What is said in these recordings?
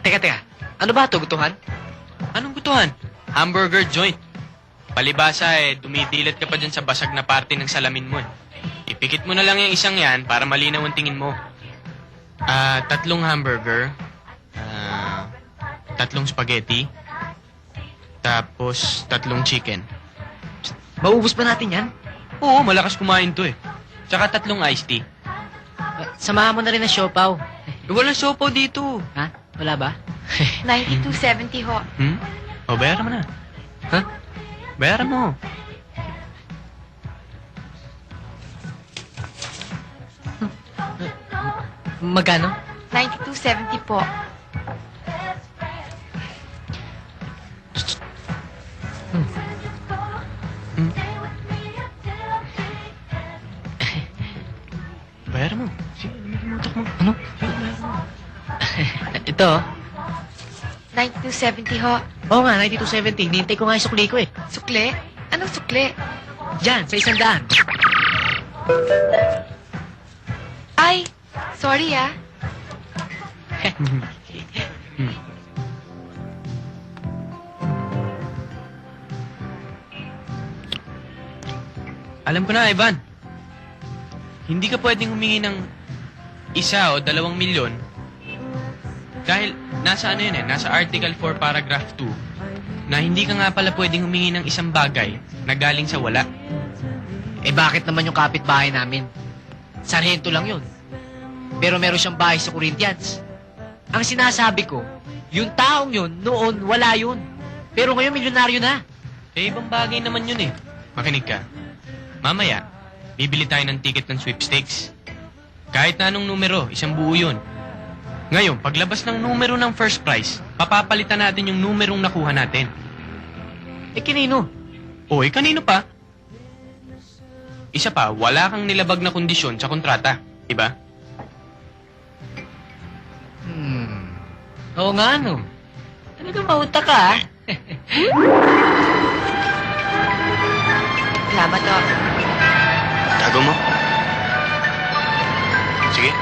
Teka. Ano ba ito, gutuhan? Anong gutuhan? Hamburger joint. Palibasa dumidilat ka pa dyan sa basag na parte ng salamin mo Ipikit mo na lang yung isang yan para malinaw ang tingin mo. 3 hamburger. 3 spaghetti. Tapos 3 chicken. Maubos ba natin yan? Oo, malakas kumain to Tsaka 3 iced tea. Samahan mo na rin ng siopaw. Walang siopaw dito. Ha? Wala ba? 92.70 ho. O, bayaran mo na. Ha? Bayaran mo. Magkano? 92.70 po. Bayaran mo. Sige, utak mo. Ano? Sige, bayaran mo. Ito. 92.70 ho. Oo nga, 92.70. Hinihintay ko nga yung sukli ko Sukle? Anong sukle? Diyan, sa 100. Ay, sorry Alam ko na, Ivan. Hindi ka pwedeng humingi ng 1 o 2 milyon dahil nasa nasa Article 4, Paragraph 2 na hindi ka nga pala pwedeng humingi ng isang bagay na galing sa wala. Bakit naman yung kapitbahay namin? Sarhento lang yun. Pero meron siyang bahay sa Corinthians. Ang sinasabi ko, yung taong yun, noon, wala yun. Pero ngayon, milyonaryo na. Ibang bagay naman yun Makinig ka. Mamaya, bibili tayo ng ticket ng sweepstakes. Kahit na anong numero, isang buo yun. Ngayon, paglabas ng numero ng first prize, papapalitan natin yung numerong nakuha natin. Kinino? Kanino pa? Isa pa, wala kang nilabag na kondisyon sa kontrata. Diba? Oo nga, Talagang mautak ka, Salamat ho. Tago mo. Sige.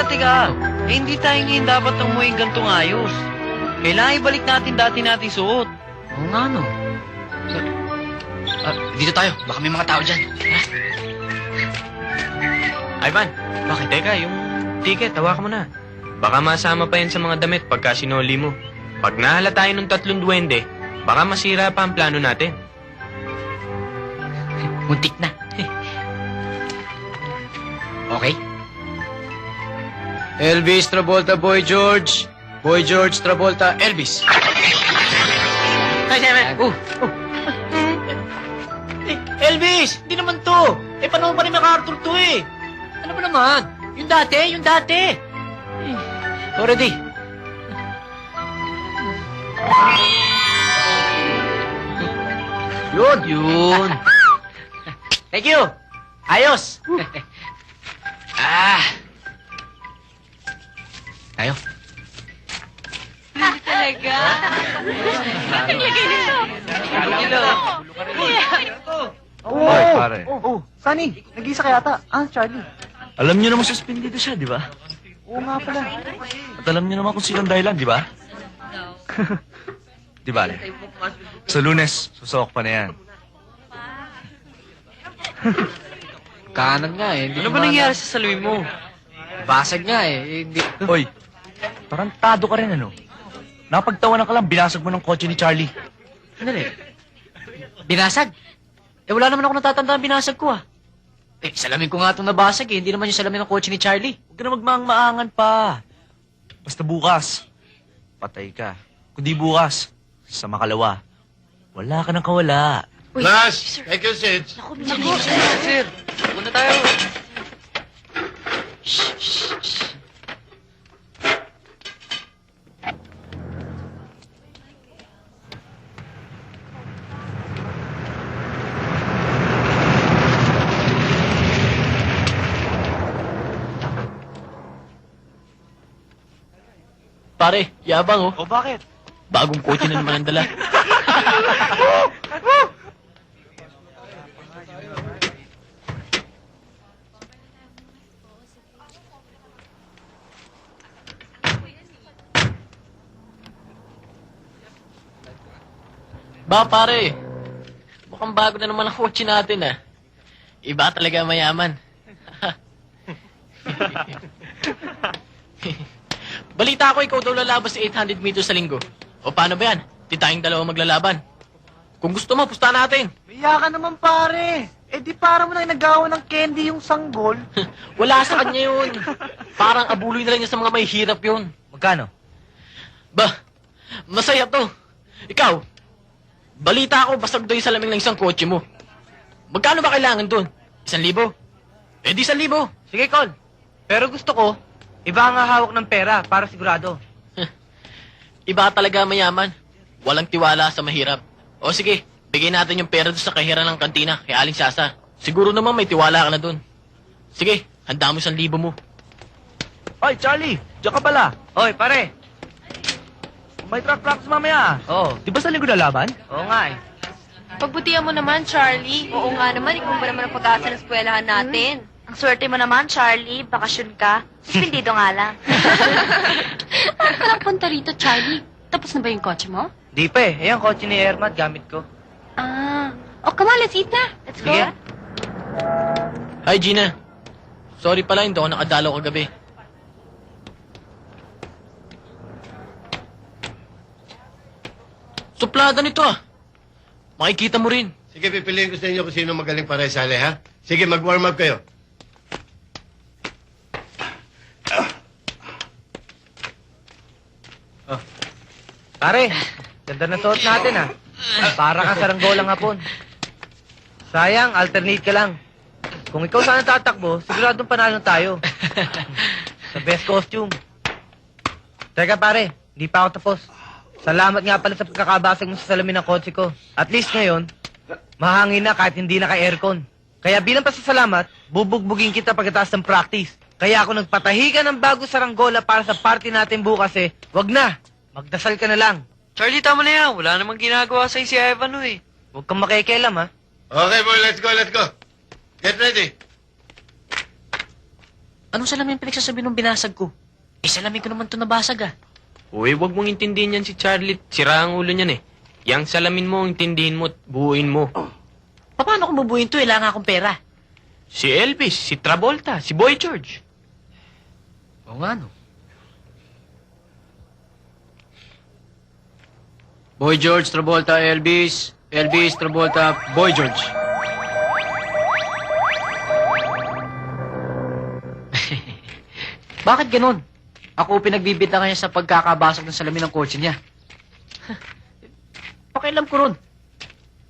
Teka. Hindi tayo ngayon dapat umuwi gantong ayos. Kailangan ibalik natin dati nating suot. Oo nga, Dito tayo. Baka may mga tao dyan. Ivan, bakit? Teka, yung ticket, hawakan mo na. Baka masama pa yan sa mga damit pagka sinoli mo. Pag nahala tayo ng 3 duwende, baka masira pa ang plano natin. Muntik na. Okay? Elvis Travolta, Boy George. Boy George Travolta, Elvis. Elvis! Hindi naman to! Paano pa rin MacArthur to Ano ba naman? Yung dati. Already. Yun. Thank you. Ayos. Tayo. Talaga? Naglagay nito. Ay, pare. Sunny, nag-iisa ka yata. Charlie. Alam niyo naman suspendido siya, di ba? Oo nga pala. At alam niyo naman kung sino ang dahilan, di ba? Di ba, Ale? Sa Lunes, susok pa na yan. Kanan nga Hindi Ano ba nangyari sa salamin mo? Basag nga Hindi. Hoy, tarantado ka rin, ano? Napagtawanan ka lang, binasag mo ng kotse ni Charlie. Sandali. Binasag? Wala naman ako natatandaan binasag ko, salamin ko nga itong nabasag, Hindi naman yung salamin ng kotse ni Charlie. Huwag ka na magmaang-maangan pa. Basta bukas, patay ka. Kundi bukas, sa makalawa, wala ka ng kawala. Class, take your seats. Sir, muna tayo. Pare, yabang O bakit? Bagong kotse na naman ang dala. Ba pare, mukhang bago na naman ang kotse natin ah. Iba talaga mayaman. Balita ko ikaw daw lalabas sa 800 meters sa linggo. O paano ba yan? Di tayong dalawa maglalaban. Kung gusto mo, pusta natin. Iya ka naman, pare. Eh di para mo nang nagawa ng candy yung sanggol. Wala sa kanya yun. Parang abuloy na lang niya sa mga may hirap yun. Magkano? Bah, masaya to. Ikaw, balita ko basag doon yung salaming ng isang kotse mo. Magkano ba kailangan doon? 1,000? Eh di 1,000. Sige, Col. Pero gusto ko, iba ang hawak ng pera para sigurado. Iba talaga mayaman. Walang tiwala sa mahirap. O sige, bigay natin yung pera doon sa kahira ng kantina kay Aling Sasa. Siguro naman may tiwala ka na doon. Sige, handa mo 1,000 mo. Oy, Charlie! Diyan ka pala. Oy, pare. May track practice mamaya. Oo. Di ba sa linggo na laban? Oo nga eh. Pagbutihan mo naman, Charlie. Oo nga naman, ikaw ba naman ang pag-asa ng eskwelahan natin? Ang swerte mo naman, Charlie. Bakasyon ka. Suspendido nga lang. Ano ka lang punta rito, Charlie? Tapos na ba yung kotse mo? Di pa eh. Ayan, kotse ni Ermat, gamit ko. Ah. Oh, come on, let's eat na. Let's go. Sige. Hi, Gina. Sorry pala, hindi ako nakadalaw kagabi. Suplada nito ah. Makikita mo rin. Sige, pipiliin ko sa inyo kung sino magaling para isali, ha? Sige, mag-warm up kayo. Pare, ganda na suot natin ah. Para kang saranggolang hapon. Sayang, alternate ka lang. Kung ikaw sana tatakbo, siguradong panalo tayo. Sa best costume. Teka pare, hindi pa ako tapos. Salamat nga pala sa pagkakabasag mo sa salamin ng kotse ko. At least ngayon, mahangin na kahit hindi naka-aircon. Kaya bilang pasasalamat, bubugbugin kita pagkatapos ng practice. Kaya ako nagpatahigan ng bago saranggola para sa party natin bukas eh. Wag na, magdasal ka na lang. Charlie, tama na yan. Wala namang ginagawa sa'yo si Evan eh. Huwag kang makikialam ha. Okay, boy, let's go, let's go. Get ready. Anong salamin pinagsasabi nung binasag ko? Eh, salamin ko naman to nabasag ah. Uy, wag mong intindihin yan si Charlie. Sira ang ulo niyan eh. Yang salamin mo, intindihin mo at buuin mo. Paano ko mabuhin to? Kailangan akong pera. Si Elvis, si Travolta, si Boy George. Oo nga no. Boy George, Travolta, Elvis. Elvis, Travolta, Boy George. Bakit ganun? Ako pinagbibita niya sa pagkakabasag ng salamin ng kotse niya. Pakialam ko ron.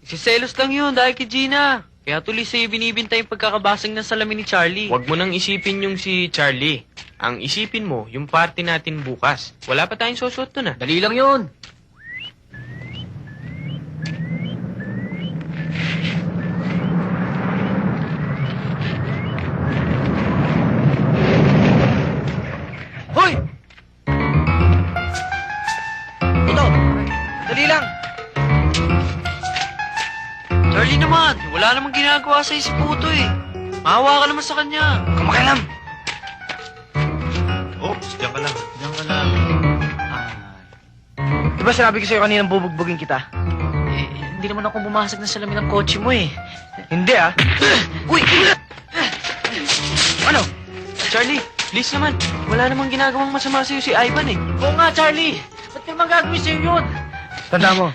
Siselos lang yun dahil kay Gina. Kaya tuloy sa'yo binibintay yung pagkakabasag ng salamin ni Charlie. Huwag mo nang isipin yung si Charlie. Ang isipin mo, yung party natin bukas. Wala pa tayong susuot nun ah. Dali lang yun. Hoy! Ito! Dali lang! Charlie naman, wala namang ginagawa sa'yo si Puto eh. Maawa ka naman sa kanya. Kamakialam! Oh, diyan ka lang. Diyan ka lang. Diba sinabi ko sa'yo kaninang bubugbugin kita? Eh, hindi naman ako bumasag ng salamin ng kotse mo eh. Hindi ah. Uy! Ano? Charlie, please naman. Wala namang ginagawang masama sa'yo si Ivan eh. Oo nga, Charlie. Ba't naman gagawin sa'yo yun? Tanda mo,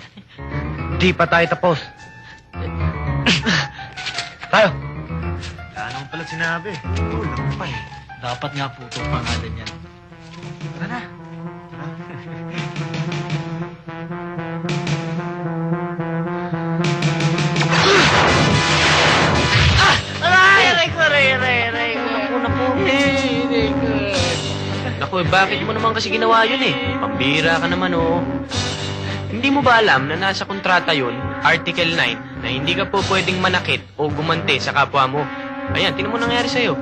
di pa tayo tapos. Tayo! Wala naman pala sinabi. Oh, lang pa eh. Dapat nga po itong pangalan yan. Tara na. Aray ko, aray ko. Naku, bakit mo naman kasi ginawa yun eh? Pambira ka naman oh. Hindi mo ba alam na nasa kontrata yun, Article 9, na hindi ka po pwedeng manakit o gumante sa kapwa mo? Ayan, tinan mo nangyari sa'yo.